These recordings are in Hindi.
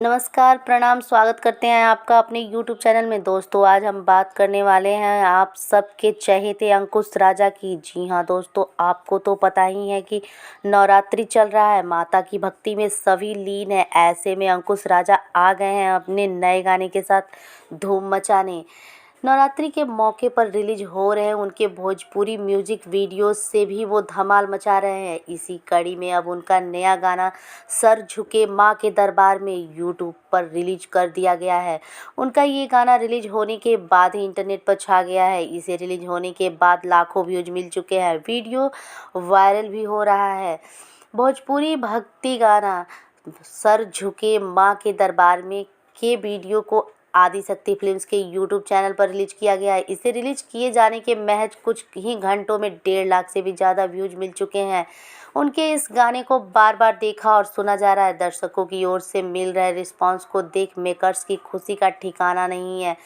नमस्कार, प्रणाम, स्वागत करते हैं आपका अपने यूट्यूब चैनल में। दोस्तों, आज हम बात करने वाले हैं आप सबके चहेते अंकुश राजा की। जी हाँ दोस्तों, आपको तो पता ही है कि नवरात्रि चल रहा है, माता की भक्ति में सभी लीन हैं। ऐसे में अंकुश राजा आ गए हैं अपने नए गाने के साथ धूम मचाने। नवरात्रि के मौके पर रिलीज हो रहे हैं उनके भोजपुरी म्यूजिक वीडियोस से भी वो धमाल मचा रहे हैं। इसी कड़ी में अब उनका नया गाना सर झुके माँ के दरबार में यूट्यूब पर रिलीज कर दिया गया है। उनका ये गाना रिलीज होने के बाद ही इंटरनेट पर छा गया है। इसे रिलीज होने के बाद लाखों व्यूज मिल चुके हैं, वीडियो वायरल भी हो रहा है। भोजपुरी भक्ति गाना सर झुके माँ के दरबार में के वीडियो को आदिशक्ति फिल्म्स के यूट्यूब चैनल पर रिलीज किया गया है। इसे रिलीज किए जाने के महज कुछ ही घंटों में 1.5 लाख से भी ज़्यादा व्यूज मिल चुके हैं। उनके इस गाने को बार बार देखा और सुना जा रहा है। दर्शकों की ओर से मिल रहे रिस्पांस को देख मेकर्स की खुशी का ठिकाना नहीं है।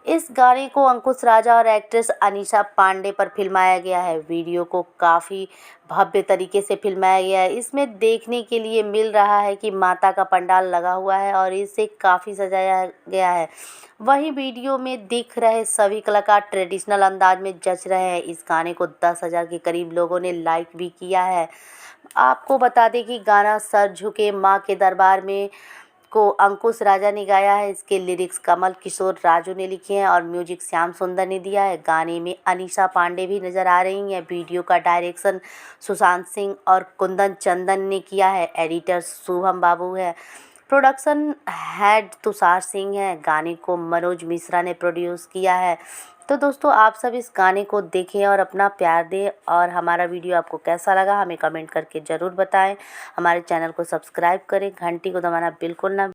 इस गाने को अंकुश राजा और एक्ट्रेस अनीशा पांडे पर फिल्माया गया है। वीडियो को काफ़ी भव्य तरीके से फिल्माया गया है। इसमें देखने के लिए मिल रहा है कि माता का पंडाल लगा हुआ है और इसे काफ़ी सजाया गया है। वहीं वीडियो में दिख रहे सभी कलाकार ट्रेडिशनल अंदाज में जच रहे हैं। इस गाने को 10,000 के करीब लोगों ने लाइक भी किया है। आपको बता दें कि गाना सर झुके माँ के दरबार में को अंकुश राजा ने गाया है। इसके लिरिक्स कमल किशोर राजू ने लिखे हैं और म्यूजिक श्याम सुंदर ने दिया है। गाने में अनीशा पांडे भी नजर आ रही हैं। वीडियो का डायरेक्शन सुशांत सिंह और कुंदन चंदन ने किया है। एडिटर शुभम बाबू है। प्रोडक्शन हेड तुषार सिंह है। गाने को मनोज मिश्रा ने प्रोड्यूस किया है। तो दोस्तों, आप सब इस गाने को देखें और अपना प्यार दें। और हमारा वीडियो आपको कैसा लगा हमें कमेंट करके ज़रूर बताएं। हमारे चैनल को सब्सक्राइब करें, घंटी को दबाना बिल्कुल ना